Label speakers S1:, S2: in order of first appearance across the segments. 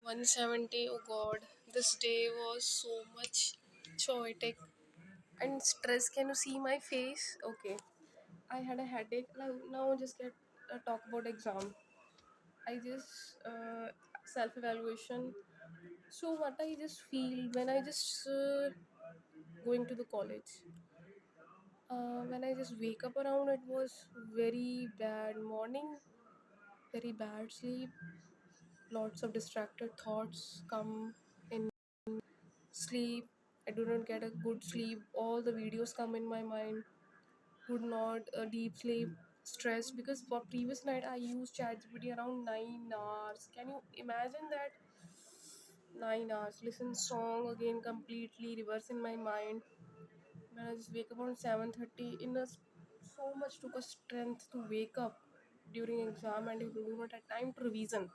S1: 170. Oh god, this day was so much chaotic and stress. Can you see my face? Okay, I had a headache. Now just get talk about exam. I just self evaluation. So what I just feel when I just going to the college. When I just wake up around, it was very bad morning, very bad sleep. Lots of distracted thoughts come in sleep. I do not get a good sleep. All the videos come in my mind. Could not deep sleep. Stressed because for previous night I used ChatGPT around 9 hours. Can you imagine that? 9 hours. Listen song again completely reverse in my mind. When I just wake up around 7:30, so much took a strength to wake up during exam, and you do not have time to revision.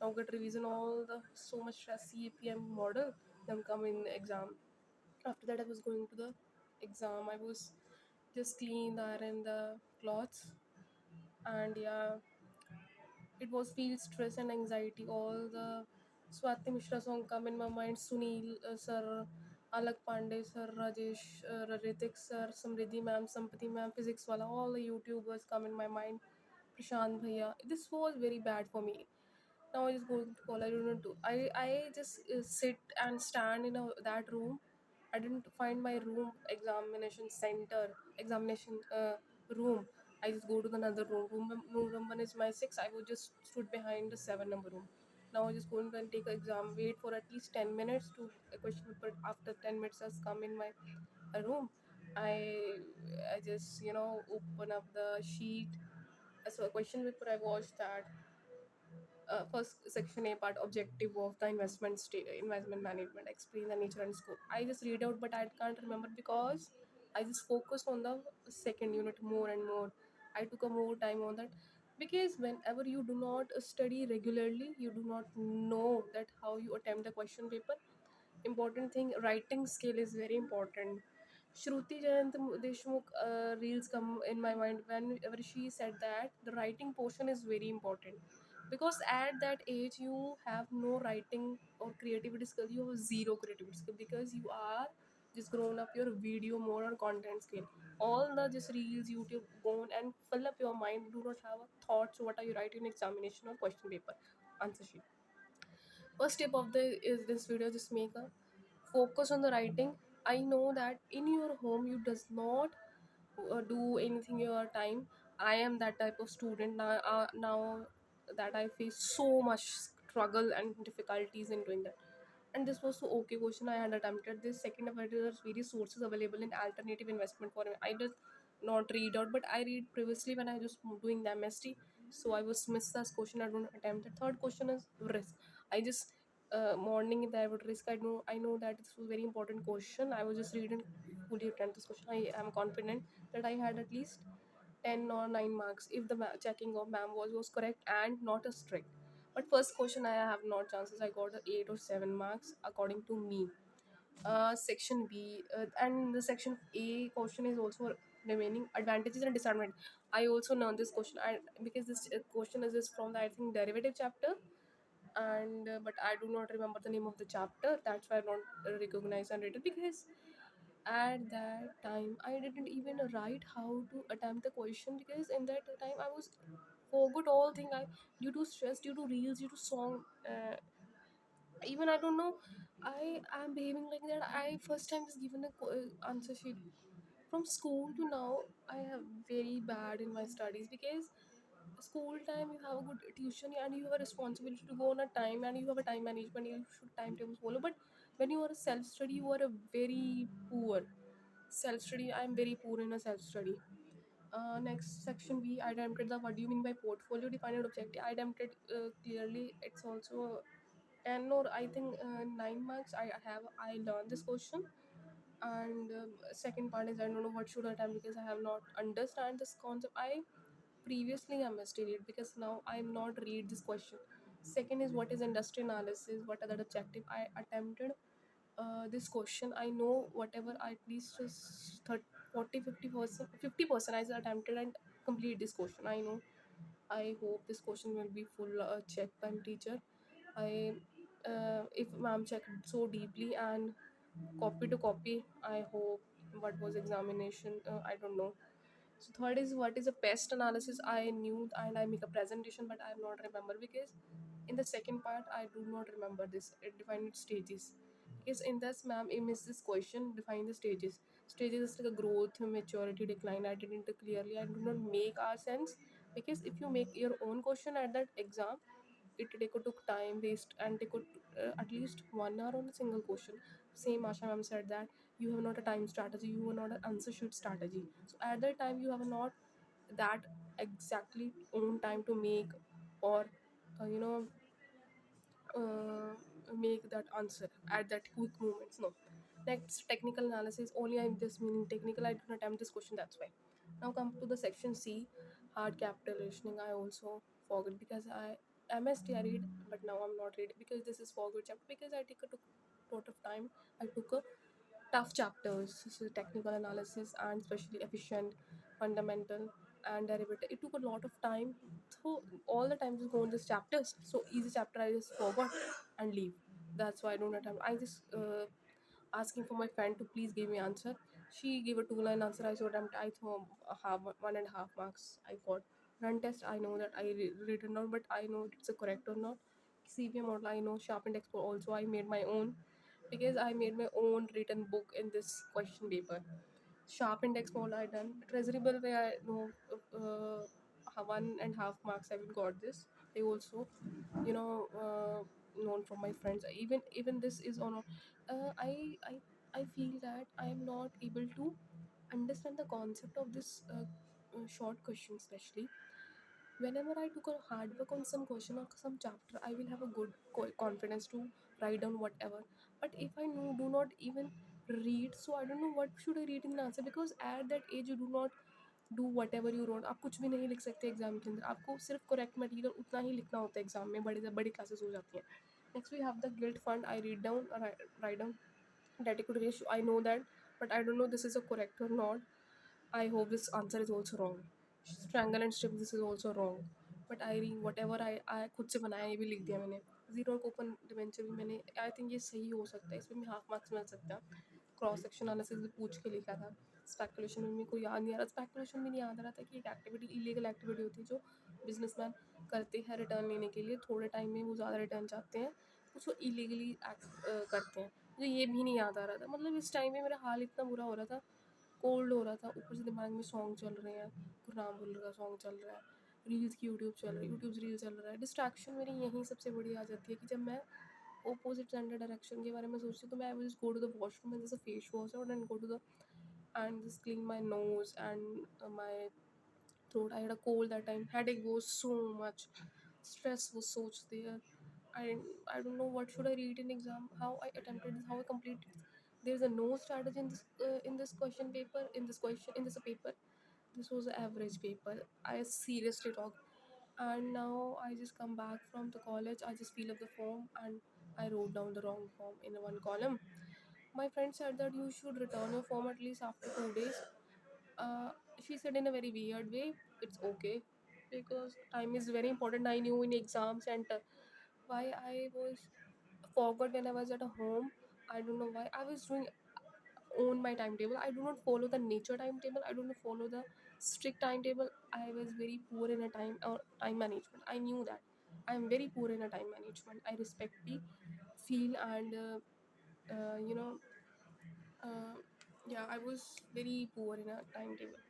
S1: Now get revision all the so much stress CAPM model, then come in exam. After that I was going to the exam. I was just clean the iron the clothes, and yeah, it was feel stress and anxiety. All the Swati Mishra song come in my mind. Sunil sir, Alak Pandey sir, Rajesh, Ritik sir, Samriddhi ma'am, Sampati ma'am, physics wala. All the YouTubers come in my mind. Prashant bhaiya. This was very bad for me. Now I just go to college. I don't know do. I just sit and stand in that room. I didn't find my room examination center examination room. I just go to the another room. Room number one is my six. I would just stood behind the seven number room. Now I just go and take an exam. Wait for at least 10 minutes to a question paper. After 10 minutes, has come in my room. I I just open up the sheet. So a question paper. I watched that first section A part objective of the investment management, explain the nature and scope. I just read out, but I can't remember because I just focused on the second unit more and more. I took a more time on that because whenever you do not study regularly, you do not know that how you attempt the question paper. Important thing, writing skill is very important. Shruti Jayant Deshmukh reels come in my mind whenever she said that the writing portion is very important because at that age you have no writing or creativity skill. You have zero creativity skill because you are just grown up your video more on content skill. All the just reels YouTube go on and fill up your mind. Do not have a thought. So what are you writing in examination or question paper answer sheet? First step of the is this video, just make a focus on the writing. I know that in your home you does not do anything your time. I am that type of student now that I face so much struggle and difficulties in doing that. And this was so okay question. I had attempted this. Second of it, there's various sources available in alternative investment for me. I just not read out, but I read previously when I just doing the MST. So I was missed this question. I don't attempt. The third question is risk. I just morning that I would risk. I know that this was very important question. I was just reading fully attempt this question. I am confident that I had at least 10 or 9 marks if the checking of ma'am was correct and not a strict. But first question I have not chances. I got a 8 or 7 marks according to me. Section B and the section A question is also remaining advantages and disadvantages. I also know this question. Because this question is just from the I think derivative chapter, and but I do not remember the name of the chapter. That's why I don't recognize and read it because at that time I didn't even write how to attempt the question because in that time I was forgot all thing. I due to stress, due to reels, due to song. Even I don't know. I am behaving like that. I first time just given a answer sheet from school to now. I have very bad in my studies because school time you have a good tuition and you have a responsibility to go on a time and you have a time management. You should timetables follow. But when you are a self study, you are a very poor self study. I am very poor in a self study. Next section B, I attempted the what do you mean by portfolio defined objective. I attempted clearly. It's also 10 or I think 9 marks. I learned this question, and second part is I don't know what should I attempt because I have not understand this concept. I previously I must read because now I'm not read this question. Second is what is industry analysis, what are the objective. I attempted this question. I know whatever at least 30, 40 50%, 50% I attempted and complete this question. I know. I hope this question will be full check by teacher. I if ma'am checked so deeply and copy to copy, I hope. What was examination, I don't know. So third is what is a pest analysis. I knew and I make a presentation, but I not remember because in the second part I do not remember this. It defined stages. Because in this ma'am, I missed this question. Define the stages. Stages is like a growth, maturity, decline. I didn't clearly. I do not make our sense because if you make your own question at that exam, it took time waste and they could at least 1 hour on a single question. Same Asha ma'am said that you have not a time strategy, you have not an answer sheet strategy. So at that time you have not that exactly own time to make or you know uh, make that answer at that quick moments. No. Next, technical analysis. Only I'm just meaning technical. I didn't attempt this question. That's why. Now come to the section C, hard capital listening. I also forgot because I MST I read, but now I'm not reading because this is forgot chapter because I took a lot of time. I took a tough chapters, so technical analysis and especially efficient, fundamental, and derivative. It took a lot of time. So all the time just go in these chapters. So easy chapter I just forgot and leave. That's why I don't attempt. I just asking for my friend to please give me answer. She gave a two-line answer. I so attempt. I thought have 1.5 marks. I got run test. I know that I written down, but I know it's a correct or not. CPM model I know. Sharpened expo also I made my own because I made my own written book in this question paper. Sharp index model I done. Treasury bill where I know 1.5 marks I will got this. They also, you know, known from my friends. Even this is on. I feel that I am not able to understand the concept of this short question, especially whenever I took a hard work on some question or some chapter, I will have a good confidence to write down whatever. But if I know, do not even read, so I don't know what should I read in the answer because at that age you do not do whatever you wrote. आप कुछ भी नहीं लिख सकते exam के अंदर आपको सिर्फ करेक्ट मटेरियल उतना ही लिखना होता है एग्जाम में बड़ी बड़ी क्लासेस हो जाती हैं next we have the gilt fund I read down write down that equity ratio I know that but I don't know this is a correct or not. I hope this answer is also wrong. Strangle and strip this is also wrong. But I read whatever I खुद से बनाया ये भी लिख दिया मैंने. Zero और open debenture भी मैंने आई थिंक ये सही हो सकता है इसमें भी हाफ मार्क्स मिल सकता है. क्रॉस सेक्शन एनालिसिस भी पूछ के लिखा था. स्पेकुलेशन में कोई याद नहीं आ रहा. स्पेकुलेशन भी नहीं याद आ रहा था कि एक एक्टिविटी इलीगल एक्टिविटी होती है जो बिजनेसमैन करते हैं रिटर्न लेने के लिए थोड़े टाइम में वो ज़्यादा रिटर्न चाहते हैं उसको इलीगली करते हैं. मुझे ये भी नहीं याद आ रहा था मतलब इस टाइम में मेरा हाल इतना बुरा हो रहा था कोल्ड हो रहा था ऊपर से दिमाग में सॉन्ग चल रहे हैं गुरनाम बुल्लर का सॉन्ग चल रहा है रील्स की यूट्यूब चल रही है यूट्यूब रील चल रहा है डिस्ट्रैक्शन मेरी यहीं सबसे बड़ी आ जाती है कि जब मैं opposite जेंडर डायरेक्शन के बारे में सोचती हूँ तो मैं just go to the washroom and जैसे फेस वॉश और and go to the and just clean my nose and my throat. I had a cold that time. Headache was so much. Stress was so much there. I don't know what should I read in exam. How I attempted this. How I completed. There's a no strategy in this question paper. In this paper. This was an average paper. I seriously talk. And now I just come back from the college. I just fill up the form and I wrote down the wrong form in one column. My friend said that you should return your form at least after 2 days. uh, she said in a very weird way, it's okay because time is very important. I knew in exam center why I was forgot when I was at a home. I don't know why I was doing own my timetable. I do not follow the nature timetable. I do not follow the strict timetable. I was very poor in a time management. I knew that. I am very poor in a time management. I respect the feel and you know yeah I was very poor in a timetable.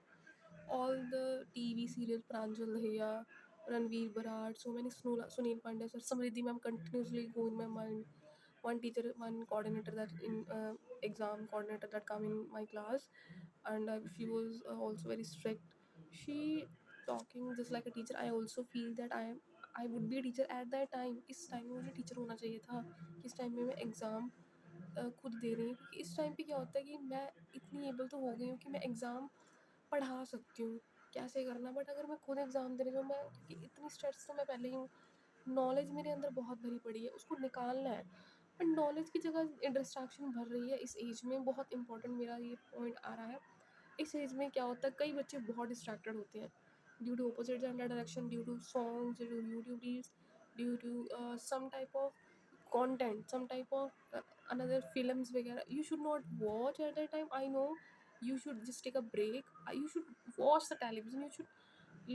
S1: All the TV serials, Pranjal Dahiya, Ranveer Barat, so many Sunil Pandey, or Samriddhi ma'am continuously go in my mind. One teacher, one coordinator that in exam coordinator that come in my class, and she was also very strict. She talking just like a teacher. I also feel that I would be a teacher at that time. इस time में मुझे teacher होना चाहिए था. इस time में मैं exam खुद दे रही हूँ क्योंकि इस टाइम पे क्या होता है कि मैं इतनी एबल तो हो गई हूँ कि मैं एग्ज़ाम पढ़ा सकती हूँ कैसे करना बट अगर मैं खुद एग्ज़ाम दे रही हूँ मैं क्योंकि इतनी स्ट्रेस तो मैं पहले ही हूँ नॉलेज मेरे अंदर बहुत भरी पड़ी है उसको निकालना है बट नॉलेज की जगह डिस्ट्रैक्शन भर रही है इस एज में बहुत इंपॉर्टेंट मेरा ये पॉइंट आ रहा है इस एज में क्या होता है कई बच्चे बहुत डिस्ट्रैक्टेड होते हैं due to opposite gender direction due to songs due to YouTube reels due to some type of content, some type of another films वगैरह, you should not watch at that time. I know you should just take a break. You should watch the television, you should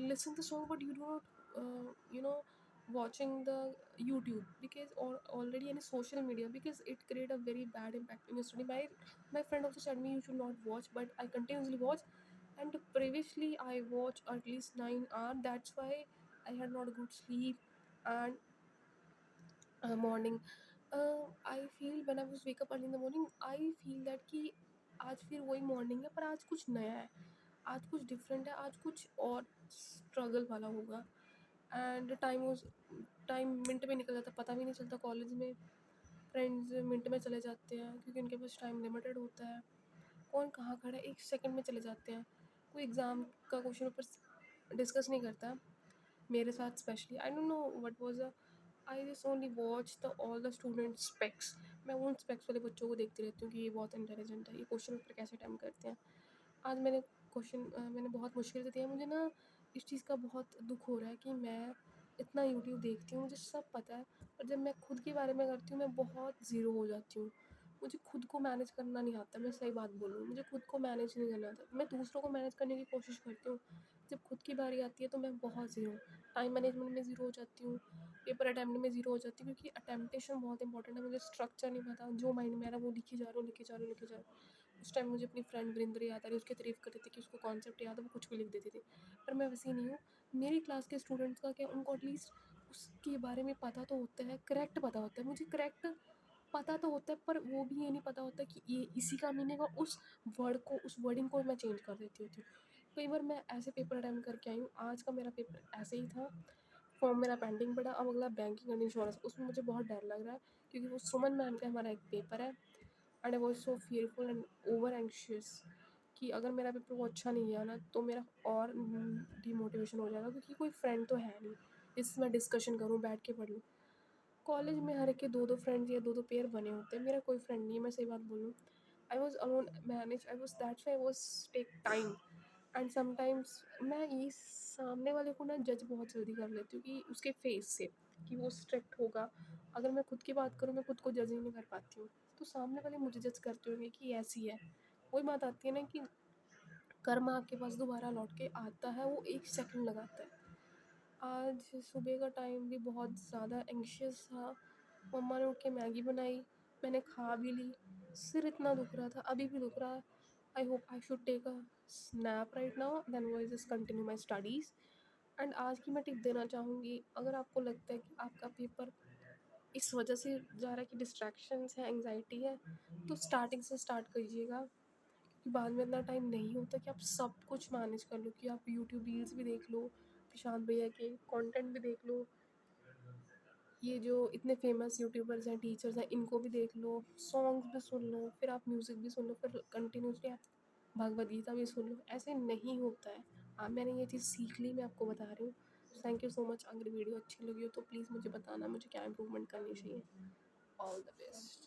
S1: listen the song, but you do not watching the YouTube, because or already any social media, because it create a very bad impact in your study. My friend also said me you should not watch, but I continuously watch. And previously I watch at least 9 hours, that's why I had not good sleep. And morning, I feel when I was wake up early in the morning, I feel that कि आज फिर वही morning है, पर आज कुछ नया है, आज कुछ डिफरेंट है, आज कुछ और स्ट्रगल वाला होगा। एंड टाइम मिनट में निकल जाता, पता भी नहीं चलता। कॉलेज में फ्रेंड्स मिनट में चले जाते हैं, क्योंकि उनके पास टाइम लिमिटेड होता है। कौन कहाँ खड़ा है, 1 सेकंड में चले जाते हैं। कोई एग्ज़ाम का क्वेश्चन पेपर डिस्कस नहीं करता। मेरे साथ specially I don't know what was a I just only watch the all the student specs. मैं उन स्पेक्स वाले बच्चों को देखती रहती हूँ कि ये बहुत इंटेलिजेंट है, ये क्वेश्चन पेपर कैसे अटैम्प्ट करते हैं। आज मैंने बहुत मुश्किल से दिया। मुझे ना इस चीज़ का बहुत दुख हो रहा है कि मैं इतना यूट्यूब देखती हूँ, मुझे सब पता है, पर जब मैं खुद के बारे में करती हूँ मैं बहुत ज़ीरो हो जाती हूँ। मुझे खुद को मैनेज करना नहीं आता, मैं सही बात बोलूँ, मुझे खुद को मैनेज नहीं करना आता। मैं दूसरों को मैनेज करने की कोशिश करती हूँ, जब खुद की बारी आती है तो मैं बहुत ज़ीरो, टाइम मैनेजमेंट में ज़ीरो हो जाती हूँ, पेपर अटैम्प्ट में ज़ीरो हो जाती हूँ, क्योंकि अटेम्पटेशन बहुत इंपॉर्टेंट है। मुझे स्ट्रक्चर नहीं पता, जो माइंड में आ रहा है वो लिखी जा रहा हूँ, लिखी जा रही हूँ, लिखी जा रही हूँ। उस टाइम मुझे अपनी फ्रेंड वरिंदर याद आ रही, उसकी तारीफ़ कर रही थी कि उसको कॉन्सेप्ट याद है, वो कुछ भी लिख देती थी। पर मैं वैसी नहीं हूँ। मेरी क्लास के स्टूडेंट्स का क्या, उनको एटलीस्ट उसके बारे में पता तो होता है, करेक्ट पता होता है। मुझे करेक्ट पता तो होता है, पर वो भी ये नहीं पता होता कि ये इसी का मीनिंग है, उस वर्ड को, उस वर्डिंग को मैं चेंज कर देती होती हूँ। कई बार मैं ऐसे पेपर अटैम्प्ट करके आई हूँ। आज का मेरा पेपर ऐसे ही था, फॉर्म मेरा पेंडिंग पड़ा। अब अगला बैंकिंग एंड इंश्योरेंस, उसमें मुझे बहुत डर लग रहा है, क्योंकि वो सुमन मैम का हमारा एक पेपर है। And I was so fearful and over anxious कि अगर मेरा पेपर वो अच्छा नहीं गया ना, तो मेरा और डीमोटिवेशन हो जाएगा, क्योंकि कोई फ्रेंड तो है नहीं जिससे मैं डिस्कशन करूँ, बैठ के पढ़ लूँ। कॉलेज में हर एक के दो दो फ्रेंड्स या दो दो पेयर बने होते हैं, मेरा कोई फ्रेंड नहीं है, मैं सही बात बोलूँ। I was alone manage, I was that's I was take time. And sometimes मैं ये सामने वाले को ना जज बहुत जल्दी कर लेती हूँ, कि उसके फेस से कि वो स्ट्रिक्ट होगा। अगर मैं खुद की बात करूँ, मैं खुद को जज ही नहीं कर पाती हूँ, तो सामने वाले मुझे जज करते होंगे कि ऐसी है। वही बात आती है ना कि कर्मा आपके पास दोबारा लौट के आता है, वो 1 सेकंड लगाता है। आज सुबह का टाइम भी बहुत ज़्यादा एंग्शियस था। मम्मा ने उठ के मैगी बनाई, मैंने खा भी ली। सिर इतना दुख रहा था, अभी भी दुख रहा है। I hope I should take a snap right now, then वो just continue my studies. And आज की मैं टिप देना चाहूँगी, अगर आपको लगता है कि आपका पेपर इस वजह से जा रहा है कि डिस्ट्रैक्शंस है, एंग्जाइटी है, तो स्टार्टिंग से स्टार्ट कीजिएगा, क्योंकि बाद में इतना टाइम नहीं होता कि आप सब कुछ मैनेज कर लो, कि आप यूट्यूब रील्स भी देख लो, प्रशांत भैया के कंटेंट भी देख लो, ये जो इतने फेमस यूट्यूबर्स हैं, टीचर्स हैं, इनको भी देख लो, सॉन्ग्स भी सुन लो, फिर आप म्यूज़िक भी सुन लो, फिर कंटिन्यूसली आप भगवद गीता भी सुन लो। ऐसे नहीं होता है। मैंने ये चीज़ सीख ली, मैं आपको बता रही हूँ। Thank you so much. अगर वीडियो अच्छी लगी हो तो प्लीज़ मुझे बताना, मुझे क्या इम्प्रूवमेंट करनी चाहिए। All the best.